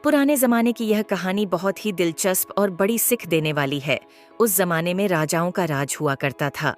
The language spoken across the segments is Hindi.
पुराने जमाने की यह कहानी बहुत ही दिलचस्प और बड़ी सीख देने वाली है। उस जमाने में राजाओं का राज हुआ करता था।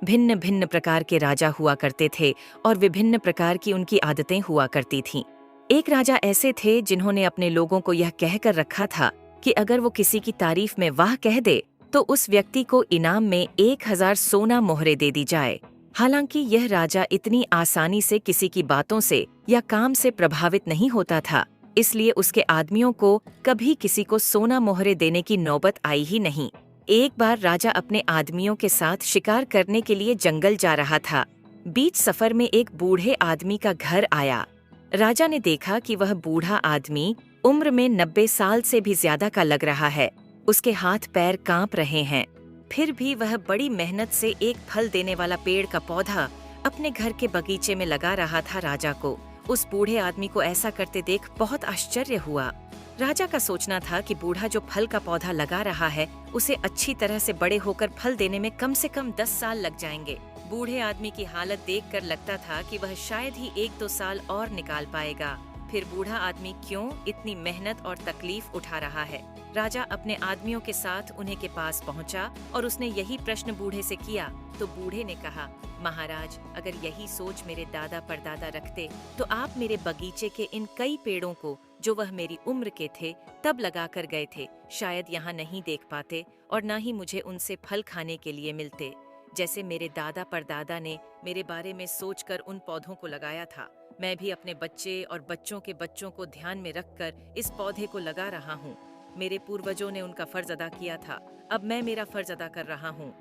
भिन्न भिन्न प्रकार के राजा हुआ करते थे और विभिन्न प्रकार की उनकी आदतें हुआ करती थीं। एक राजा ऐसे थे जिन्होंने अपने लोगों को यह कहकर रखा था कि अगर वो किसी की तारीफ में वाह कह दे तो उस व्यक्ति को इनाम में 1000 सोना मोहरे दे दी जाए। हालांकि यह राजा इतनी आसानी से किसी की बातों से या काम से प्रभावित नहीं होता था, इसलिए उसके आदमियों को कभी किसी को सोना मोहरे देने की नौबत आई ही नहीं। एक बार राजा अपने आदमियों के साथ शिकार करने के लिए जंगल जा रहा था। बीच सफर में एक बूढ़े आदमी का घर आया। राजा ने देखा कि वह बूढ़ा आदमी उम्र में 90 साल से भी ज्यादा का लग रहा है। उसके हाथ पैर कांप रहे हैं, फिर भी वह बड़ी मेहनत से एक फल देने वाला पेड़ का पौधा अपने घर के बगीचे में लगा रहा था। राजा को उस बूढ़े आदमी को ऐसा करते देख बहुत आश्चर्य हुआ। राजा का सोचना था कि बूढ़ा जो फल का पौधा लगा रहा है उसे अच्छी तरह से बड़े होकर फल देने में कम से कम 10 साल लग जाएंगे। बूढ़े आदमी की हालत देखकर लगता था कि वह शायद ही 1-2 साल और निकाल पाएगा। फिर बूढ़ा आदमी क्यों इतनी मेहनत और तकलीफ उठा रहा है? राजा अपने आदमियों के साथ उन्हें के पास पहुंचा और उसने यही प्रश्न बूढ़े से किया। तो बूढ़े ने कहा, महाराज, अगर यही सोच मेरे दादा परदादा रखते तो आप मेरे बगीचे के इन कई पेड़ों को, जो वह मेरी उम्र के थे तब लगा कर गए थे, शायद यहाँ नहीं देख पाते और न ही मुझे उनसे फल खाने के लिए मिलते। जैसे मेरे दादा परदादा ने मेरे बारे में सोचकर उन पौधों को लगाया था, मैं भी अपने बच्चे और बच्चों के बच्चों को ध्यान में रखकर इस पौधे को लगा रहा हूँ। मेरे पूर्वजों ने उनका फर्ज अदा किया था, अब मैं मेरा फर्ज अदा कर रहा हूँ।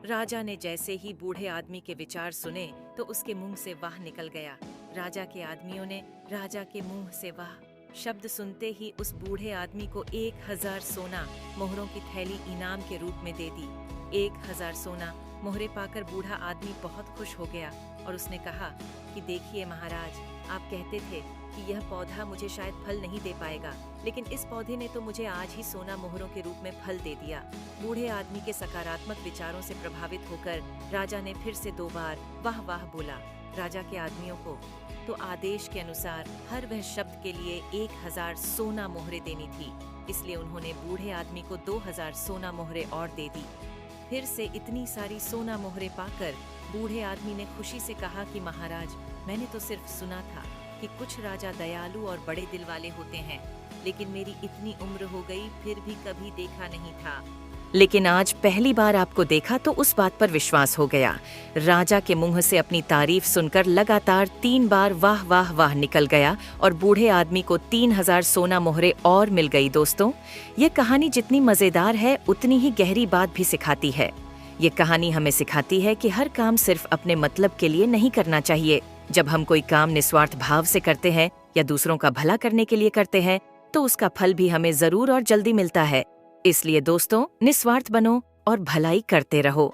राजा ने जैसे ही बूढ़े आदमी के विचार सुने तो उसके मुंह से वाह निकल गया। राजा के आदमियों ने राजा के मुंह से वाह शब्द सुनते ही उस बूढ़े आदमी को 1000 सोना मोहरों की थैली इनाम के रूप में दे दी। 1000 सोना मोहरे पाकर बूढ़ा आदमी बहुत खुश हो गया और उसने कहा कि देखिए महाराज, आप कहते थे कि यह पौधा मुझे शायद फल नहीं दे पाएगा, लेकिन इस पौधे ने तो मुझे आज ही सोना मोहरों के रूप में फल दे दिया। बूढ़े आदमी के सकारात्मक विचारों से प्रभावित होकर राजा ने फिर से 2 बार वाह वाह बोला। राजा के आदमियों को तो आदेश के अनुसार हर वह शब्द के लिए 1000 सोना मोहरे देनी थी, इसलिए उन्होंने बूढ़े आदमी को 2000 सोना मोहरे और दे दी। फिर से इतनी सारी सोना मोहरे पाकर बूढ़े आदमी ने खुशी से कहा कि महाराज, मैंने तो सिर्फ सुना था कि कुछ राजा दयालु और बड़े दिल वाले होते हैं, लेकिन मेरी इतनी उम्र हो गई फिर भी कभी देखा नहीं था। लेकिन आज पहली बार आपको देखा तो उस बात पर विश्वास हो गया। राजा के मुंह से अपनी तारीफ सुनकर लगातार 3 बार वाह वाह वाह निकल गया और बूढ़े आदमी को 3000 सोना मोहरे और मिल गई। दोस्तों, ये कहानी जितनी मजेदार है उतनी ही गहरी बात भी सिखाती है। ये कहानी हमें सिखाती है कि हर काम सिर्फ अपने मतलब के लिए नहीं करना चाहिए। जब हम कोई काम निस्वार्थ भाव से करते हैं या दूसरों का भला करने के लिए करते हैं तो उसका फल भी हमें जरूर और जल्दी मिलता है। इसलिए दोस्तों, निस्वार्थ बनो और भलाई करते रहो।